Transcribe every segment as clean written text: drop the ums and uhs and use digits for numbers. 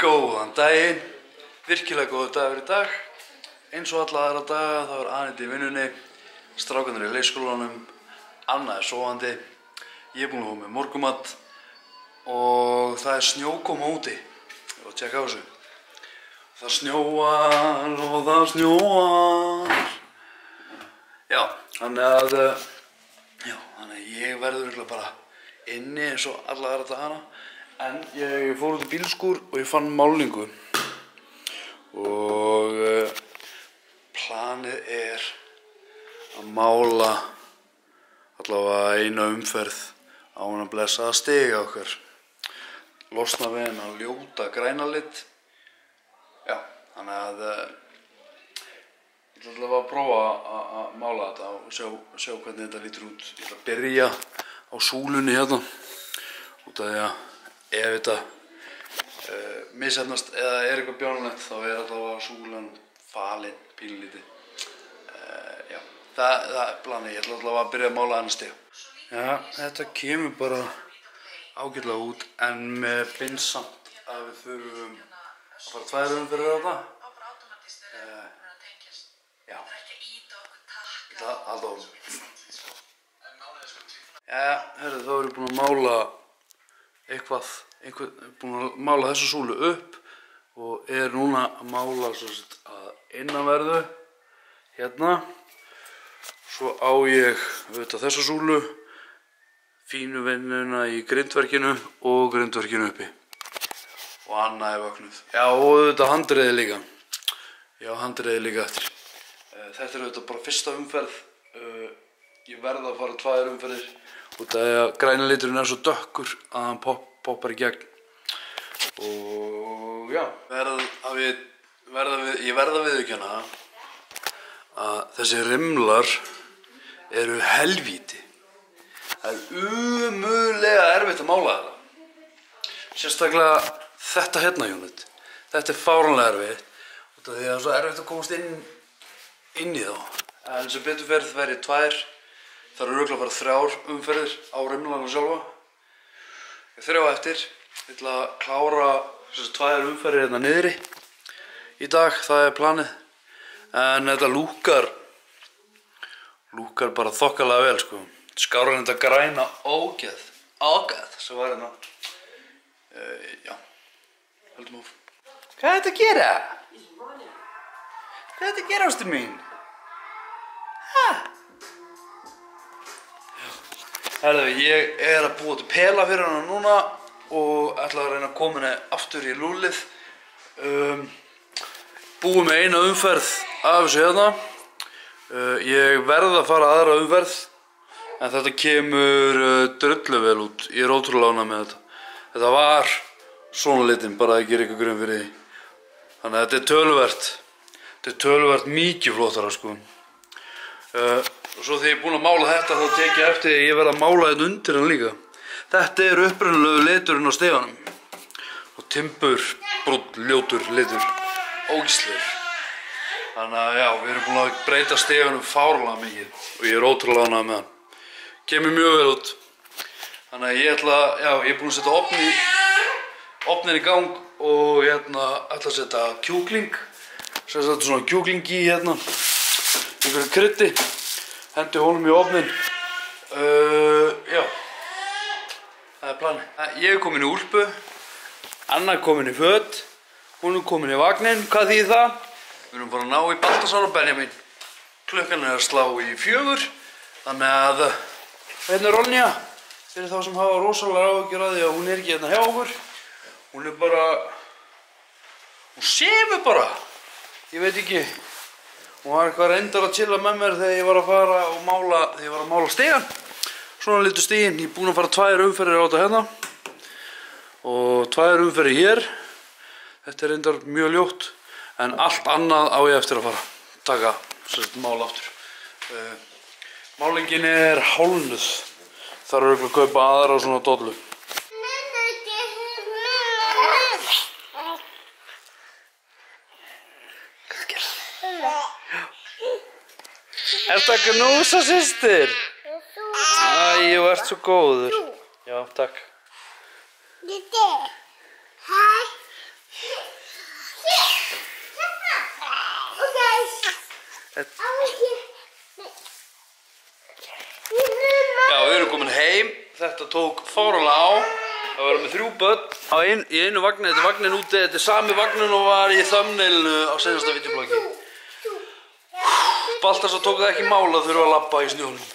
Góðan daginn, virkilega góður dagur í dag. Eins og alla aðra daga þá Anita í vinnunni, strákarnir í leikskólanum, Anna sofandi, ég búinn að fá mér morgunmat og það snjókoma úti. Ég var að tjekka á þessu. Það snjóar og það snjóar. Já, þannig að ég verður örugglega bara inni eins og alla aðra dagana. En ég fór út í bílskúr og ég fann málningu og planið að mála allavega eina umferð á hana blessaða stiga okkar. Losna við hennan ljóta græna lit. Já, þannig að ég ætla allavega að prófa að mála þetta og sjá hvernig þetta lítur út. Ég ætla að byrja á súlunni hérna út af því að ef þetta misheppnast eða eitthvað bjánulegt þá allavega súlan falin pínlítið. Já, það planið. Ég ætla allavega að byrja að mála annars stiga. Já, þetta kemur bara ágætlega út en með binsamt að við þurfum að fara tvær umferðir á þetta. Já, þetta alltaf. Já, herru, þá erum við búin að mála búin að mála þessa súlu upp og núna að mála að innanverðu hérna. Svo á ég þessa súlu, fínu vinnuna í grindverkinu og grindverkinu uppi. Og Anna vöknuð. Já, og handriðið líka. Já, handriðið líka eftir. Þetta bara fyrsta umferð. Ég verð að fara tvær umferðir. Og það að græna liturinn svo dökkur að hann poppar í gegn. Og já, ég verð að viðurkenna að þessi rimlar eru helvíti. Það umulega erfitt að mála þetta. Sérstaklega þetta hérna, Jónit. Þetta fáránlega erfitt. Því að það er svo erfitt að komast inn í þá. En sem betur fer verið tvær. Það eru örugglega bara 3 umferðir á rimlana sjálfa. 3 eftir. Ég ætla að klára 2 umferðir hérna niðri í dag, það er planið. En þetta lúkkar bara þokkalega vel, sko. Skárar þetta græna ógeð sem var hérna. Já, höldum áfram. Hvað er þetta að gera? Hvað er þetta að gera, ástin mín? Herðu, ég að búa til pela fyrir hana núna og ætla að reyna að koma henni aftur í lúlið. Búið með eina umferð af þessu hérna. Ég verð að fara aðra umferð en þetta kemur drullu vel út. Ég ótrúlega ánægður með þetta. Þetta var svona litinn, bara að gera ykkur grunn fyrir því. Þannig að þetta er töluvert mikið flottara, sko. Og svo þegar ég er búinn að mála þetta þá tek ég eftir að ég verð að mála þetta undir hann líka. Þetta er upprunalegu liturinn á steganum. Og timburbrúnn ljótur litur. Ógeðslegur. Þannig að já, við erum búin að breyta steganum fáránlega mikið. Og ég er ótrúlega ánægður með hann. Kemur mjög vel út. Þannig að ég er búinn að setja ofnin í gang. Og ætla að setja kjúkling. Setja svona kjúkling í hérna. Einhverju kryddi. Hendi honum í ofnin. Já, það er planið. Ég er komin í úlpu, Anna er komin í föt, hún er komin í vagninn. Hvað þýðir það? Við erum bara að ná í Baltasar og Benjamin. Klukkan er að slá í 4, þannig að hérna er Ronja, fyrir þá sem hafa rosalega áhyggjur af því að hún er ekki hérna hjá okkur. Hún er bara, hún sefur bara, ég veit ekki. Hún var eitthvað reyndar að chilla með mér þegar ég var að fara og mála stigann. Svona litur stiginn. Ég er búinn að fara 2 umferðir á þetta hérna. Og 2 umferðir hér. Þetta er reyndar mjög ljótt. En allt annað á ég eftir að fara. Taka mála aftur. Málingin er hálfnuð. Þarf örugglega að kaupa aðra og svona dollu. Ertu að knúsa, systir? Æ, þú ert svo góður. Já, takk. Hæ? þetta tók fáránlega á. Það var með 3 börn í einu vagni, þetta er vagnin úti, þetta er sami vagnin og var í thumbnailinu á seinasta vídeobloggi. Baltasar tók það ekki mála að þurfa að labba í snjónum.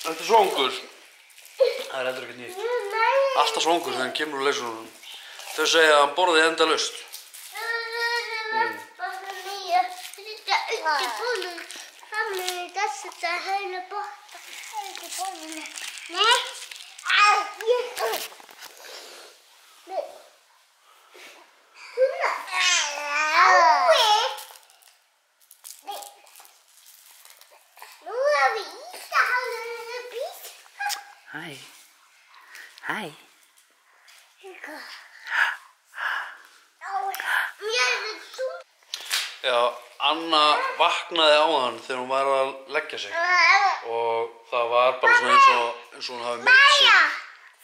Þetta er svongur. Það er heldur ekkert nýtt. Alltaf svongur þegar hann kemur úr leysunum. Þau segja að hann borði endalaust. Hæ. Hæ. Já, Anna vaknaði á hann þegar hún var að leggja sig og það var bara svona eins og hún hafi meitt sig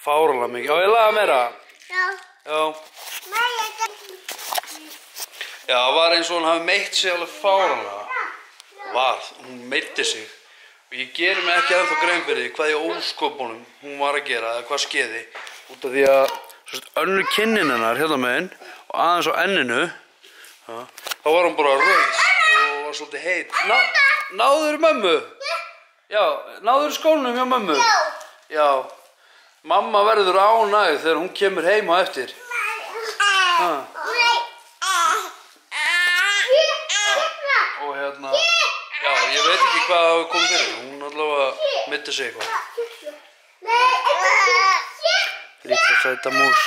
fáránlega mikið. Já, ég laga meira? Já. Já, það var eins og hún hafi meitt sig alveg fáránlega. Hún meitti sig. Og ég geri mig ekki ennþá grein fyrir því hvað í ósköpunum hún var að gera eða hvað skeiði. Út af því að önnur kinnin hennar hérna megin og aðeins á enninu, þá var hún bara rauð og var svolítið heit. Náður mömmu? Já, náður skónum hjá mömmu? Já. Mamma verður ánægð þegar hún kemur heim á eftir. Og hérna, já, ég veit ekki hvað hafi komið fyrir. Hún allavega mitti sig eitthvað. Lítið sæta mús.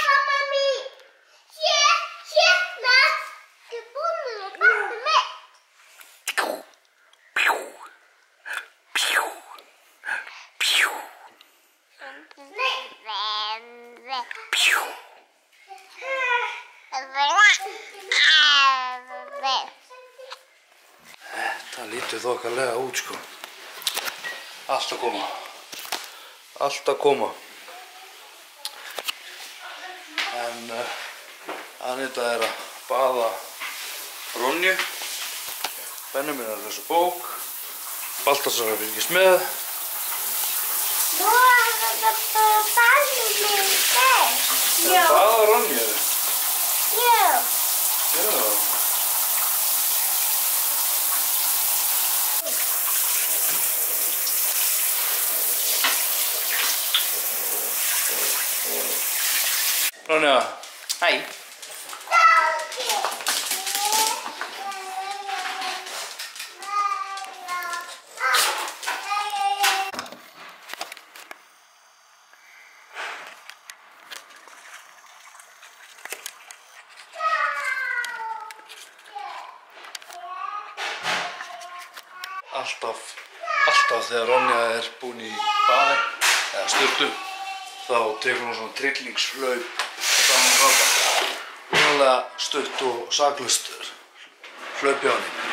Það lítur þokkalega út sko. Allt að koma. Allt að koma. En Anita er að baða Ronju. Benjamin er að lesa bók. Baltasar er að fylgjast með. Nú er þetta Benjamin fyrst. Er að baða Ronju? Já. Já. Ronja. Hæ. Alltaf þegar Ronja er búin í baði eða sturtu þá tekur hún svona trillingshlaup saman frá það. Rólega stutt og saklaust hlaup hjá henni.